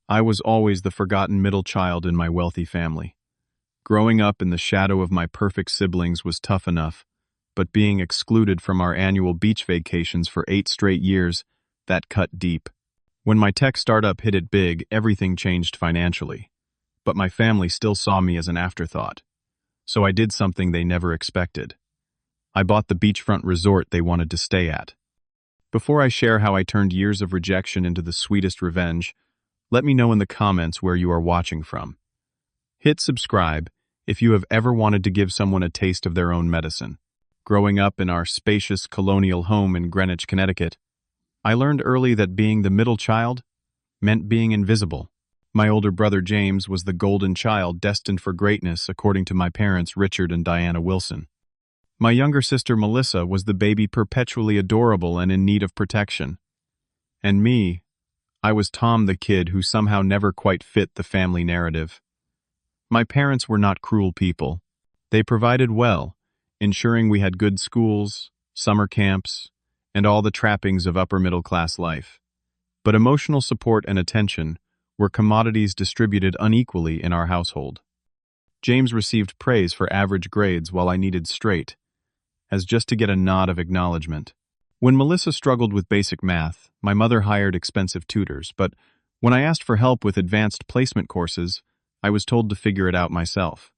I was always the forgotten middle child in my wealthy family. Growing up in the shadow of my perfect siblings was tough enough, but being excluded from our annual beach vacations for 8 straight years, that cut deep. When my tech startup hit it big, everything changed financially. But my family still saw me as an afterthought. So I did something they never expected. I bought the beachfront resort they wanted to stay at. Before I share how I turned years of rejection into the sweetest revenge, let me know in the comments where you are watching from. Hit subscribe if you have ever wanted to give someone a taste of their own medicine. Growing up in our spacious colonial home in Greenwich, Connecticut, I learned early that being the middle child meant being invisible. My older brother James was the golden child destined for greatness according to my parents Richard and Diana Wilson. My younger sister Melissa was the baby perpetually adorable and in need of protection. And me, I was Tom the kid who somehow never quite fit the family narrative. My parents were not cruel people. They provided well, ensuring we had good schools, summer camps, and all the trappings of upper-middle-class life. But emotional support and attention were commodities distributed unequally in our household. James received praise for average grades while I needed straight, as just to get a nod of acknowledgement. When Melissa struggled with basic math, my mother hired expensive tutors, but when I asked for help with advanced placement courses, I was told to figure it out myself.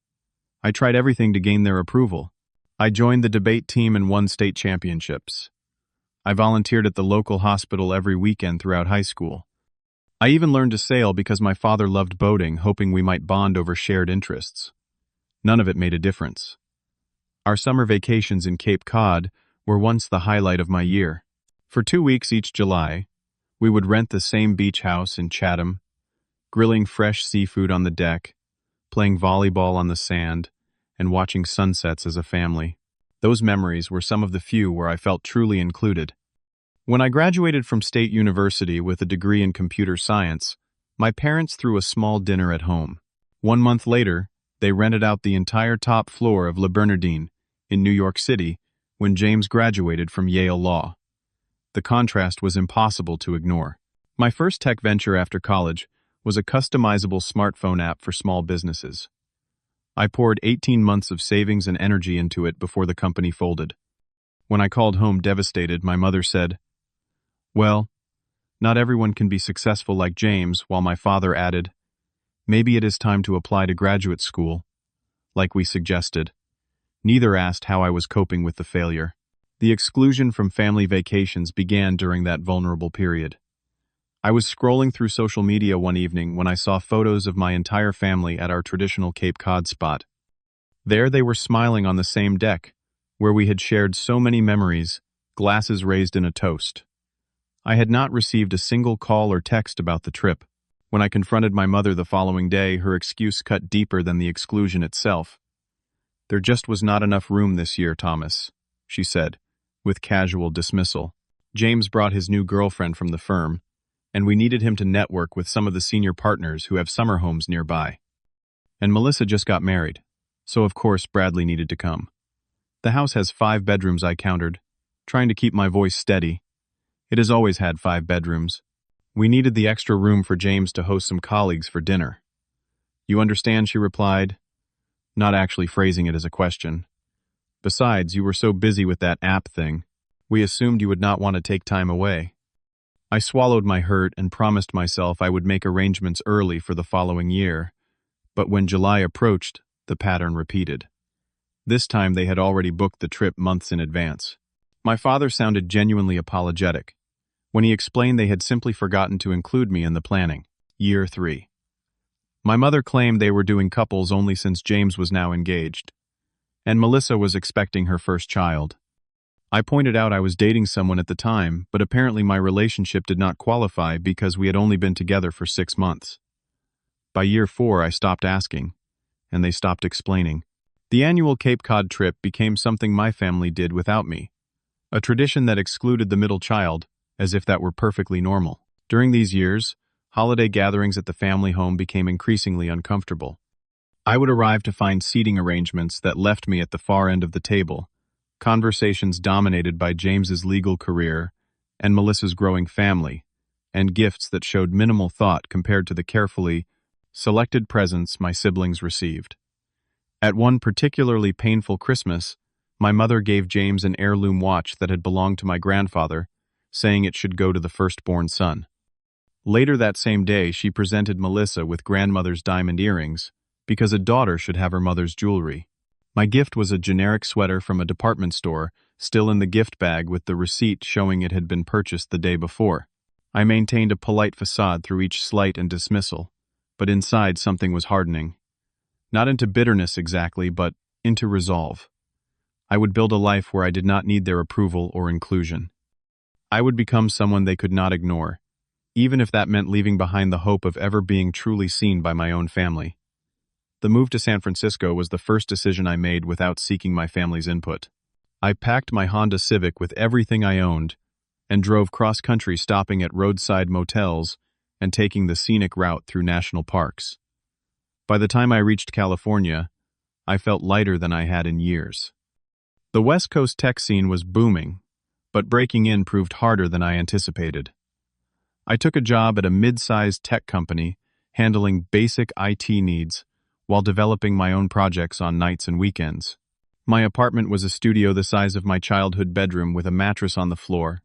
I tried everything to gain their approval. I joined the debate team and won state championships. I volunteered at the local hospital every weekend throughout high school. I even learned to sail because my father loved boating, hoping we might bond over shared interests. None of it made a difference. Our summer vacations in Cape Cod were once the highlight of my year. For 2 weeks each July, we would rent the same beach house in Chatham, grilling fresh seafood on the deck, playing volleyball on the sand, and watching sunsets as a family. Those memories were some of the few where I felt truly included. When I graduated from State University with a degree in computer science, my parents threw a small dinner at home. 1 month later, they rented out the entire top floor of Le Bernardin in New York City when James graduated from Yale Law. The contrast was impossible to ignore. My first tech venture after college was a customizable smartphone app for small businesses. I poured 18 months of savings and energy into it before the company folded. When I called home devastated, my mother said, "Well, not everyone can be successful like James," while my father added, "Maybe it is time to apply to graduate school," like we suggested. Neither asked how I was coping with the failure. The exclusion from family vacations began during that vulnerable period. I was scrolling through social media one evening when I saw photos of my entire family at our traditional Cape Cod spot. There they were smiling on the same deck, where we had shared so many memories, glasses raised in a toast. I had not received a single call or text about the trip. When I confronted my mother the following day, her excuse cut deeper than the exclusion itself. "There just was not enough room this year, Thomas," she said, with casual dismissal. James brought his new girlfriend from the firm, and we needed him to network with some of the senior partners who have summer homes nearby. And Melissa just got married, so of course Bradley needed to come. The house has 5 bedrooms, I countered, trying to keep my voice steady. It has always had 5 bedrooms. We needed the extra room for James to host some colleagues for dinner. "You understand," she replied, not actually phrasing it as a question. "Besides, you were so busy with that app thing. We assumed you would not want to take time away." I swallowed my hurt and promised myself I would make arrangements early for the following year, but when July approached, the pattern repeated. This time they had already booked the trip months in advance. My father sounded genuinely apologetic when he explained they had simply forgotten to include me in the planning. Year 3. My mother claimed they were doing couples only since James was now engaged, and Melissa was expecting her first child. I pointed out I was dating someone at the time, but apparently my relationship did not qualify because we had only been together for 6 months. By year 4, I stopped asking, and they stopped explaining. The annual Cape Cod trip became something my family did without me, a tradition that excluded the middle child, as if that were perfectly normal. During these years, holiday gatherings at the family home became increasingly uncomfortable. I would arrive to find seating arrangements that left me at the far end of the table, conversations dominated by James's legal career and Melissa's growing family, and gifts that showed minimal thought compared to the carefully selected presents my siblings received. At one particularly painful Christmas, my mother gave James an heirloom watch that had belonged to my grandfather, saying it should go to the firstborn son. Later that same day, she presented Melissa with grandmother's diamond earrings, because a daughter should have her mother's jewelry. My gift was a generic sweater from a department store, still in the gift bag with the receipt showing it had been purchased the day before. I maintained a polite facade through each slight and dismissal, but inside something was hardening. Not into bitterness exactly, but into resolve. I would build a life where I did not need their approval or inclusion. I would become someone they could not ignore, even if that meant leaving behind the hope of ever being truly seen by my own family. The move to San Francisco was the first decision I made without seeking my family's input. I packed my Honda Civic with everything I owned and drove cross-country, stopping at roadside motels and taking the scenic route through national parks. By the time I reached California, I felt lighter than I had in years. The West Coast tech scene was booming, but breaking in proved harder than I anticipated. I took a job at a mid-sized tech company, handling basic IT needs while developing my own projects on nights and weekends. My apartment was a studio the size of my childhood bedroom with a mattress on the floor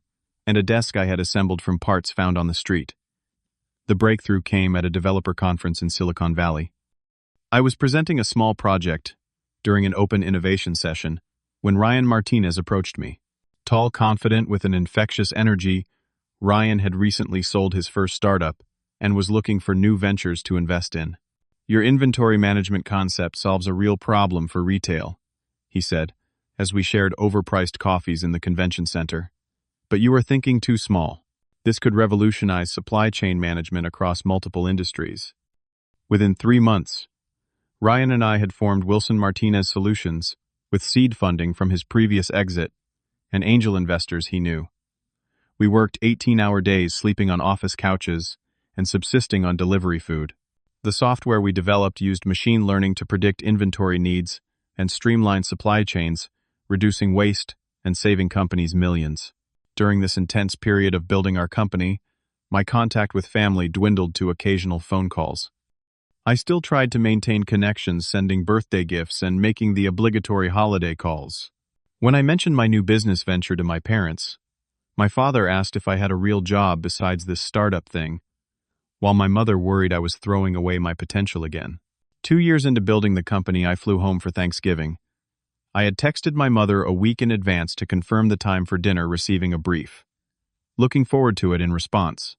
and a desk I had assembled from parts found on the street. The breakthrough came at a developer conference in Silicon Valley. I was presenting a small project during an open innovation session when Ryan Martinez approached me. Tall, confident, with an infectious energy, Ryan had recently sold his first startup and was looking for new ventures to invest in. "Your inventory management concept solves a real problem for retail," he said, as we shared overpriced coffees in the convention center. "But you are thinking too small. This could revolutionize supply chain management across multiple industries." Within 3 months, Ryan and I had formed Wilson Martinez Solutions with seed funding from his previous exit and angel investors he knew. We worked 18-hour days, sleeping on office couches and subsisting on delivery food. The software we developed used machine learning to predict inventory needs and streamline supply chains, reducing waste and saving companies millions. During this intense period of building our company, my contact with family dwindled to occasional phone calls. I still tried to maintain connections, sending birthday gifts and making the obligatory holiday calls. When I mentioned my new business venture to my parents, my father asked if I had a real job besides this startup thing, while my mother worried I was throwing away my potential again. 2 years into building the company, I flew home for Thanksgiving. I had texted my mother a week in advance to confirm the time for dinner, receiving a brief. Looking forward to it in response.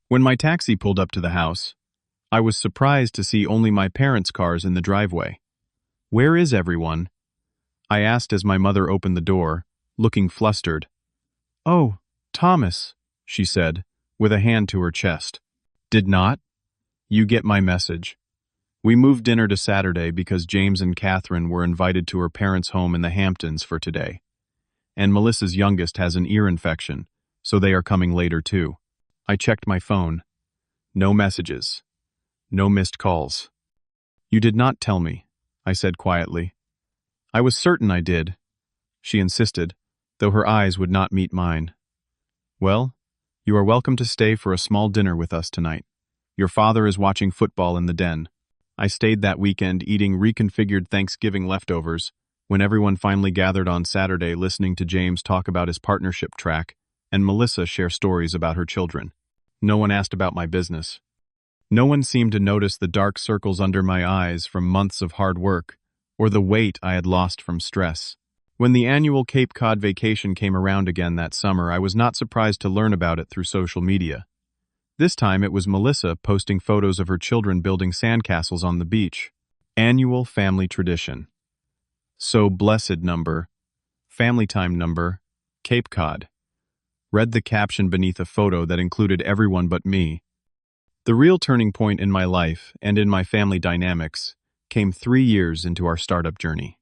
When my taxi pulled up to the house, I was surprised to see only my parents' cars in the driveway. "Where is everyone?" I asked as my mother opened the door, looking flustered. "Oh, Thomas," she said, with a hand to her chest. "Did not you get my message?" We moved dinner to Saturday because James and Catherine were invited to her parents' home in the Hamptons for today. And Melissa's youngest has an ear infection, so they are coming later too. I checked my phone. No messages. No missed calls. "You did not tell me," I said quietly. "I was certain I did," she insisted, though her eyes would not meet mine. "Well, you are welcome to stay for a small dinner with us tonight. Your father is watching football in the den." I stayed that weekend eating reconfigured Thanksgiving leftovers when everyone finally gathered on Saturday, listening to James talk about his partnership track and Melissa share stories about her children. No one asked about my business. No one seemed to notice the dark circles under my eyes from months of hard work or the weight I had lost from stress. When the annual Cape Cod vacation came around again that summer, I was not surprised to learn about it through social media. This time it was Melissa posting photos of her children building sandcastles on the beach. Annual family tradition. So blessed number. Family time number. Cape Cod. Read the caption beneath a photo that included everyone but me. The real turning point in my life and in my family dynamics came 3 years into our startup journey.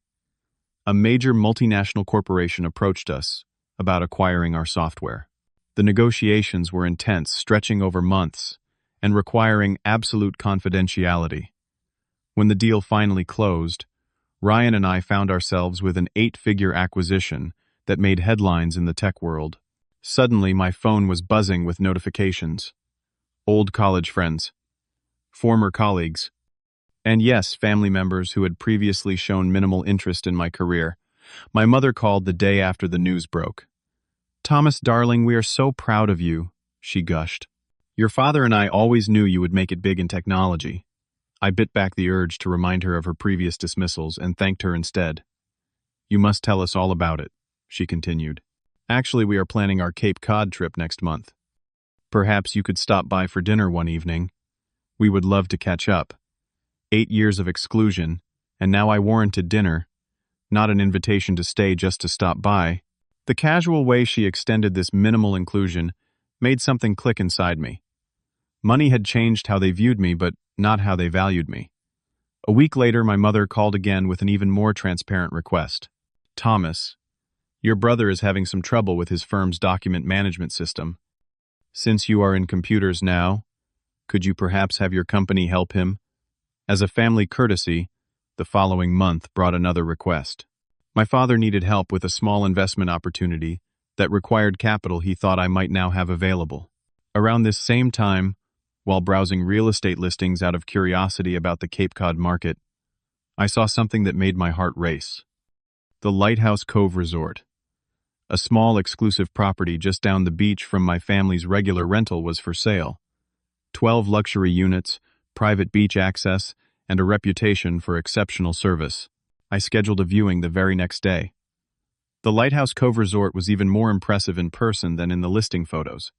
A major multinational corporation approached us about acquiring our software. The negotiations were intense, stretching over months, and requiring absolute confidentiality. When the deal finally closed, Ryan and I found ourselves with an 8-figure acquisition that made headlines in the tech world. Suddenly, my phone was buzzing with notifications. Old college friends, former colleagues, and yes, family members who had previously shown minimal interest in my career. My mother called the day after the news broke. "Thomas, darling, we are so proud of you," she gushed. "Your father and I always knew you would make it big in technology." I bit back the urge to remind her of her previous dismissals and thanked her instead. "You must tell us all about it," she continued. "Actually, we are planning our Cape Cod trip next month. Perhaps you could stop by for dinner one evening. We would love to catch up. 8 years of exclusion, and now I warranted dinner, not an invitation to stay just to stop by." The casual way she extended this minimal inclusion made something click inside me. Money had changed how they viewed me, but not how they valued me. A week later, my mother called again with an even more transparent request. "Thomas, your brother is having some trouble with his firm's document management system. Since you are in computers now, could you perhaps have your company help him?" As a family courtesy, the following month brought another request. My father needed help with a small investment opportunity that required capital he thought I might now have available. Around this same time, while browsing real estate listings out of curiosity about the Cape Cod market, I saw something that made my heart race. The Lighthouse Cove Resort. A small exclusive property just down the beach from my family's regular rental was for sale. 12 luxury units, private beach access, and a reputation for exceptional service. I scheduled a viewing the very next day. The Lighthouse Cove Resort was even more impressive in person than in the listing photos.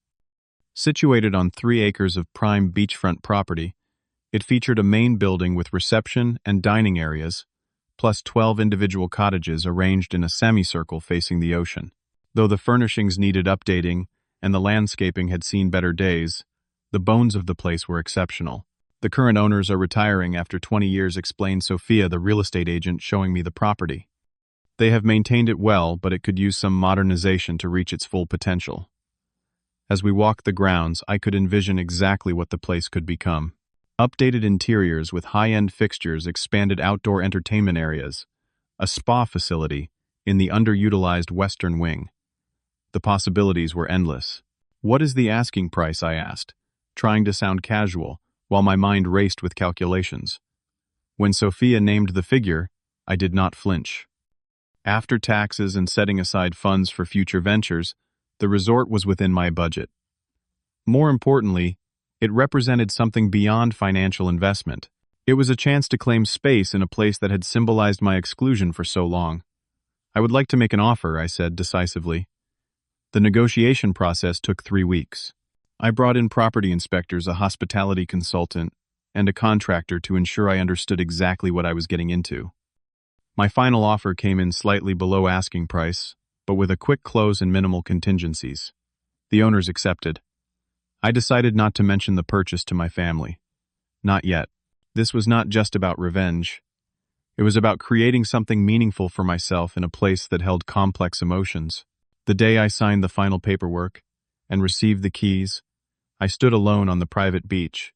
Situated on 3 acres of prime beachfront property, it featured a main building with reception and dining areas, plus 12 individual cottages arranged in a semicircle facing the ocean. Though the furnishings needed updating and the landscaping had seen better days, the bones of the place were exceptional. "The current owners are retiring after 20 years," explained Sophia, the real estate agent showing me the property. "They have maintained it well, but it could use some modernization to reach its full potential." As we walked the grounds, I could envision exactly what the place could become. Updated interiors with high-end fixtures, expanded outdoor entertainment areas, a spa facility in the underutilized western wing. The possibilities were endless. "What is the asking price?" I asked, trying to sound casual, while my mind raced with calculations. When Sophia named the figure, I did not flinch. After taxes and setting aside funds for future ventures, the resort was within my budget. More importantly, it represented something beyond financial investment. It was a chance to claim space in a place that had symbolized my exclusion for so long. "I would like to make an offer," I said decisively. The negotiation process took 3 weeks. I brought in property inspectors, a hospitality consultant, and a contractor to ensure I understood exactly what I was getting into. My final offer came in slightly below asking price, but with a quick close and minimal contingencies. The owners accepted. I decided not to mention the purchase to my family. Not yet. This was not just about revenge. It was about creating something meaningful for myself in a place that held complex emotions. The day I signed the final paperwork and received the keys, I stood alone on the private beach,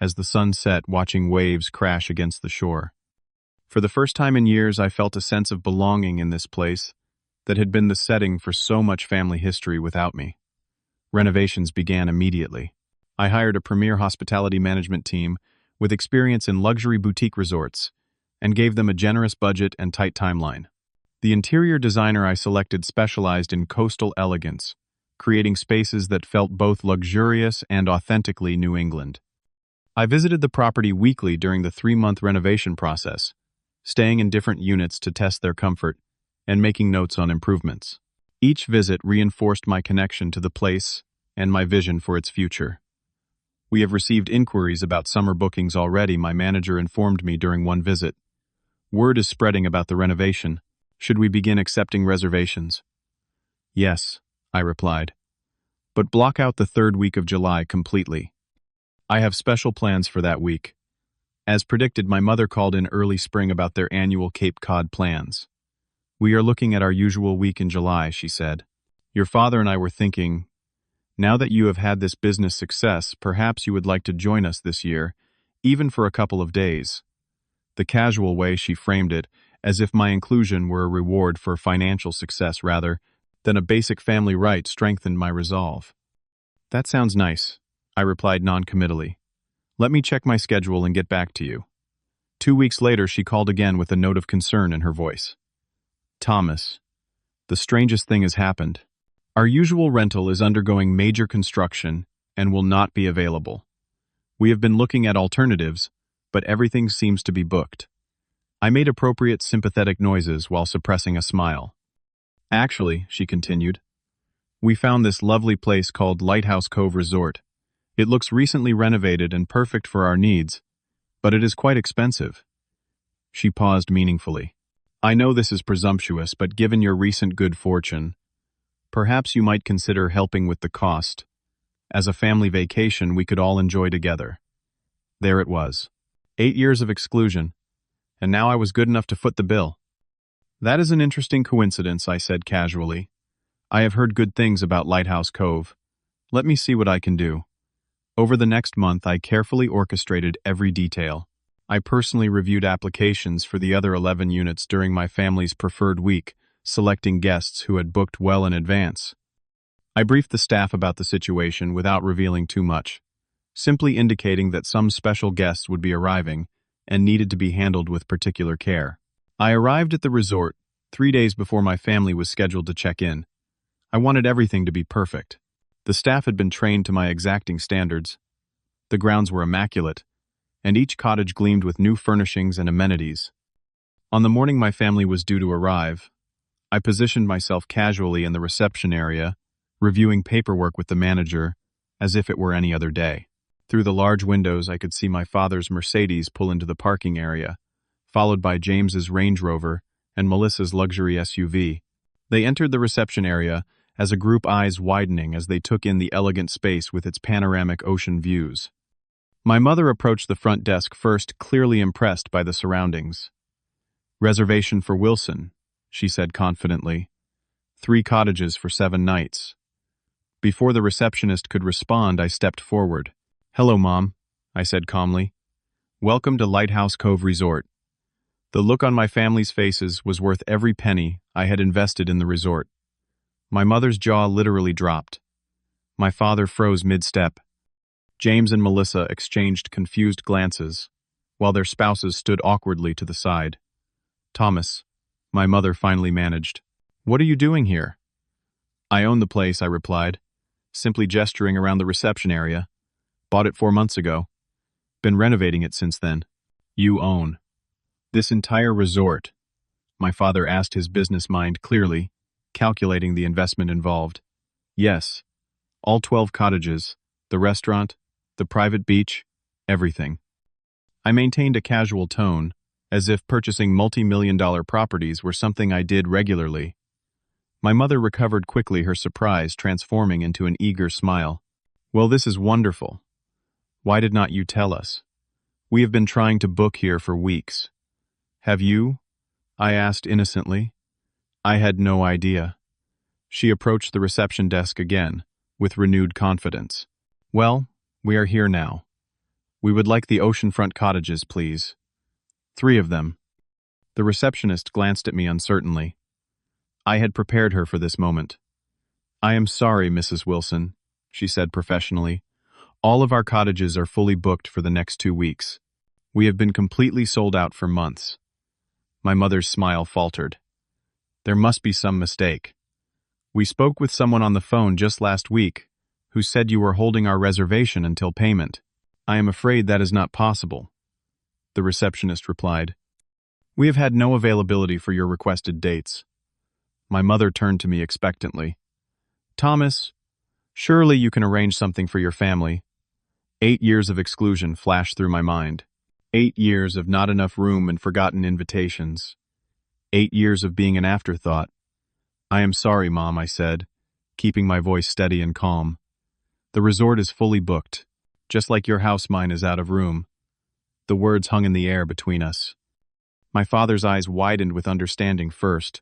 as the sun set, watching waves crash against the shore. For the first time in years, I felt a sense of belonging in this place that had been the setting for so much family history without me. Renovations began immediately. I hired a premier hospitality management team with experience in luxury boutique resorts and gave them a generous budget and tight timeline. The interior designer I selected specialized in coastal elegance, creating spaces that felt both luxurious and authentically New England. I visited the property weekly during the 3-month renovation process, staying in different units to test their comfort and making notes on improvements. Each visit reinforced my connection to the place and my vision for its future. "We have received inquiries about summer bookings already," my manager informed me during one visit. "Word is spreading about the renovation. Should we begin accepting reservations?" "Yes," I replied. "But block out the 3rd week of July completely. I have special plans for that week." As predicted, my mother called in early spring about their annual Cape Cod plans. "We are looking at our usual week in July," she said. "Your father and I were thinking, now that you have had this business success, perhaps you would like to join us this year, even for a couple of days." The casual way she framed it, as if my inclusion were a reward for financial success rather Then a basic family right strengthened my resolve. That sounds nice, I replied noncommittally. Let me check my schedule and get back to you. 2 weeks later, she called again with a note of concern in her voice. Thomas, the strangest thing has happened. Our usual rental is undergoing major construction and will not be available. We have been looking at alternatives, but everything seems to be booked. I made appropriate sympathetic noises while suppressing a smile. Actually, she continued, we found this lovely place called Lighthouse Cove Resort. It looks recently renovated and perfect for our needs, but it is quite expensive. She paused meaningfully. I know this is presumptuous, but given your recent good fortune, perhaps you might consider helping with the cost. As a family vacation we could all enjoy together. There it was. 8 years of exclusion, and now I was good enough to foot the bill. That is an interesting coincidence, I said casually. I have heard good things about Lighthouse Cove. Let me see what I can do. Over the next month, I carefully orchestrated every detail. I personally reviewed applications for the other 11 units during my family's preferred week, selecting guests who had booked well in advance. I briefed the staff about the situation without revealing too much, simply indicating that some special guests would be arriving and needed to be handled with particular care. I arrived at the resort 3 days before my family was scheduled to check in. I wanted everything to be perfect. The staff had been trained to my exacting standards. The grounds were immaculate, and each cottage gleamed with new furnishings and amenities. On the morning my family was due to arrive, I positioned myself casually in the reception area, reviewing paperwork with the manager as if it were any other day. Through the large windows I could see my father's Mercedes pull into the parking area, followed by James's Range Rover and Melissa's luxury SUV. They entered the reception area as a group, eyes widening as they took in the elegant space with its panoramic ocean views. My mother approached the front desk first, clearly impressed by the surroundings. Reservation for Wilson, she said confidently. 3 cottages for 7 nights. Before the receptionist could respond, I stepped forward. Hello, Mom, I said calmly. Welcome to Lighthouse Cove Resort. The look on my family's faces was worth every penny I had invested in the resort. My mother's jaw literally dropped. My father froze mid-step. James and Melissa exchanged confused glances, while their spouses stood awkwardly to the side. Thomas, my mother finally managed. What are you doing here? I own the place, I replied, simply gesturing around the reception area. Bought it 4 months ago. Been renovating it since then. You own this entire resort? My father asked, his business mind clearly, calculating the investment involved. Yes. All 12 cottages, the restaurant, the private beach, everything. I maintained a casual tone, as if purchasing multi-million-dollar properties were something I did regularly. My mother recovered quickly, her surprise transforming into an eager smile. Well, this is wonderful. Why did not you tell us? We have been trying to book here for weeks. Have you? I asked innocently. I had no idea. She approached the reception desk again, with renewed confidence. Well, we are here now. We would like the oceanfront cottages, please. 3 of them. The receptionist glanced at me uncertainly. I had prepared her for this moment. I am sorry, Mrs. Wilson, she said professionally. All of our cottages are fully booked for the next 2 weeks. We have been completely sold out for months. My mother's smile faltered. There must be some mistake. We spoke with someone on the phone just last week who said you were holding our reservation until payment. I am afraid that is not possible, the receptionist replied. We have had no availability for your requested dates. My mother turned to me expectantly. Thomas, surely you can arrange something for your family. 8 years of exclusion flashed through my mind. 8 years of not enough room and forgotten invitations. 8 years of being an afterthought. I am sorry, Mom, I said, keeping my voice steady and calm. The resort is fully booked. Just like your house, mine is out of room. The words hung in the air between us. My father's eyes widened with understanding first.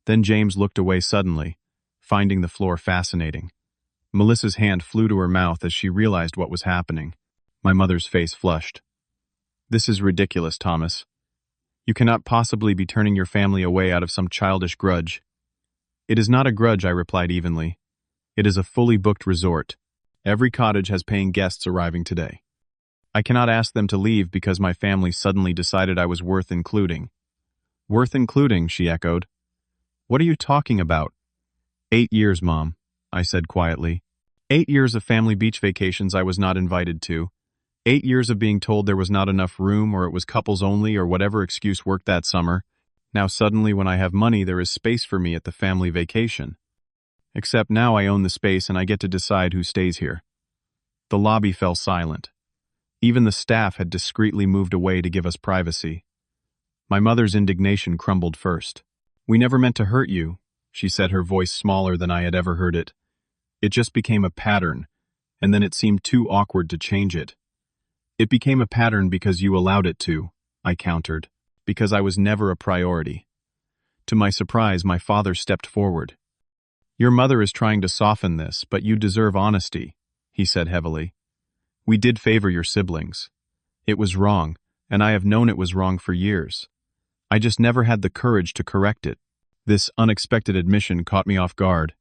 Then James looked away suddenly, finding the floor fascinating. Melissa's hand flew to her mouth as she realized what was happening. My mother's face flushed. This is ridiculous, Thomas. You cannot possibly be turning your family away out of some childish grudge. It is not a grudge, I replied evenly. It is a fully booked resort. Every cottage has paying guests arriving today. I cannot ask them to leave because my family suddenly decided I was worth including. Worth including, she echoed. What are you talking about? 8 years, Mom, I said quietly. 8 years of family beach vacations I was not invited to. 8 years of being told there was not enough room or it was couples only or whatever excuse worked that summer. Now suddenly when I have money there is space for me at the family vacation. Except now I own the space and I get to decide who stays here. The lobby fell silent. Even the staff had discreetly moved away to give us privacy. My mother's indignation crumbled first. We never meant to hurt you, she said, her voice smaller than I had ever heard it. It just became a pattern, and then it seemed too awkward to change it. It became a pattern because you allowed it to, I countered, because I was never a priority. To my surprise, my father stepped forward. Your mother is trying to soften this, but you deserve honesty, he said heavily. We did favor your siblings. It was wrong, and I have known it was wrong for years. I just never had the courage to correct it. This unexpected admission caught me off guard.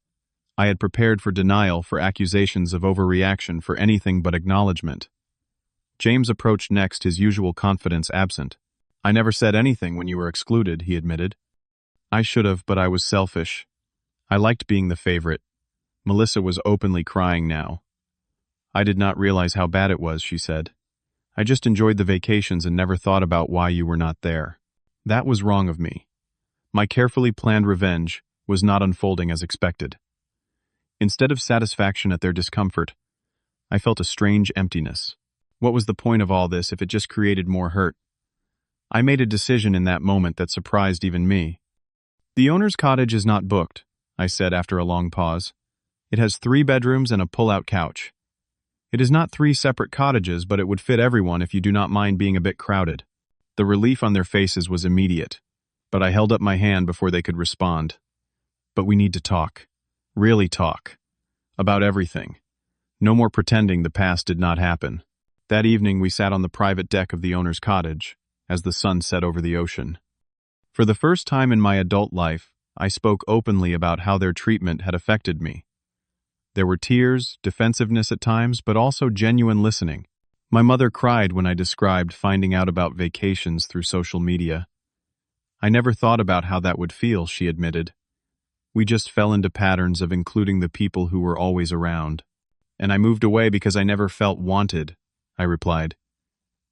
I had prepared for denial, for accusations of overreaction, for anything but acknowledgement. James approached next, his usual confidence absent. I never said anything when you were excluded, he admitted. I should have, but I was selfish. I liked being the favorite. Melissa was openly crying now. I did not realize how bad it was, she said. I just enjoyed the vacations and never thought about why you were not there. That was wrong of me. My carefully planned revenge was not unfolding as expected. Instead of satisfaction at their discomfort, I felt a strange emptiness. What was the point of all this if it just created more hurt? I made a decision in that moment that surprised even me. The owner's cottage is not booked, I said after a long pause. It has 3 bedrooms and a pull-out couch. It is not 3 separate cottages, but it would fit everyone if you do not mind being a bit crowded. The relief on their faces was immediate, but I held up my hand before they could respond. But we need to talk. Really talk. About everything. No more pretending the past did not happen. That evening we sat on the private deck of the owner's cottage, as the sun set over the ocean. For the first time in my adult life, I spoke openly about how their treatment had affected me. There were tears, defensiveness at times, but also genuine listening. My mother cried when I described finding out about vacations through social media. I never thought about how that would feel, she admitted. We just fell into patterns of including the people who were always around. And I moved away because I never felt wanted, I replied.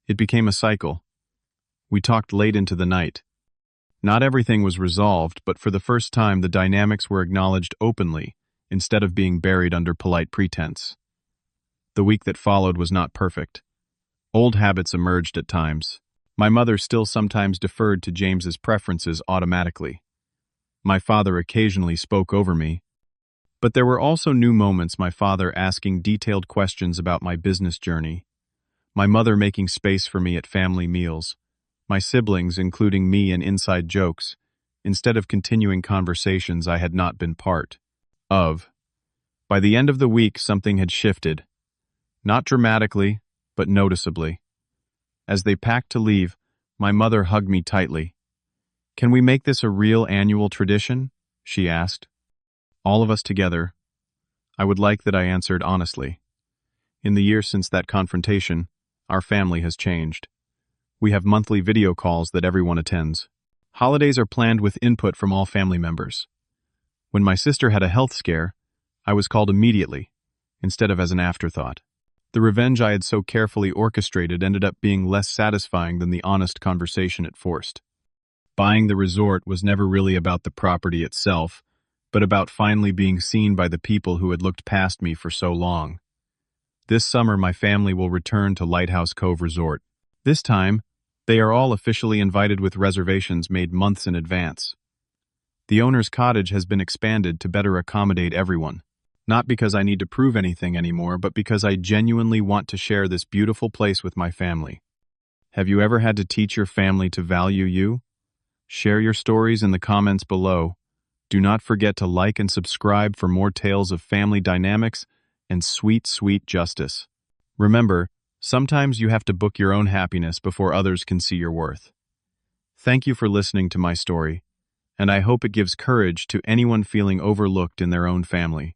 It became a cycle. We talked late into the night. Not everything was resolved, but for the first time the dynamics were acknowledged openly, instead of being buried under polite pretense. The week that followed was not perfect. Old habits emerged at times. My mother still sometimes deferred to James's preferences automatically. My father occasionally spoke over me. But there were also new moments, my father asking detailed questions about my business journey, my mother making space for me at family meals, my siblings including me in inside jokes, instead of continuing conversations I had not been part of. By the end of the week, something had shifted. Not dramatically, but noticeably. As they packed to leave, my mother hugged me tightly. Can we make this a real annual tradition? She asked. All of us together. I would like that, I answered honestly. In the years since that confrontation, our family has changed. We have monthly video calls that everyone attends. Holidays are planned with input from all family members. When my sister had a health scare, I was called immediately, instead of as an afterthought. The revenge I had so carefully orchestrated ended up being less satisfying than the honest conversation it forced. Buying the resort was never really about the property itself, but about finally being seen by the people who had looked past me for so long. This summer, my family will return to Lighthouse Cove Resort. This time, they are all officially invited with reservations made months in advance. The owner's cottage has been expanded to better accommodate everyone. Not because I need to prove anything anymore, but because I genuinely want to share this beautiful place with my family. Have you ever had to teach your family to value you? Share your stories in the comments below. Do not forget to like and subscribe for more tales of family dynamics and sweet, sweet justice. Remember, sometimes you have to book your own happiness before others can see your worth. Thank you for listening to my story, and I hope it gives courage to anyone feeling overlooked in their own family.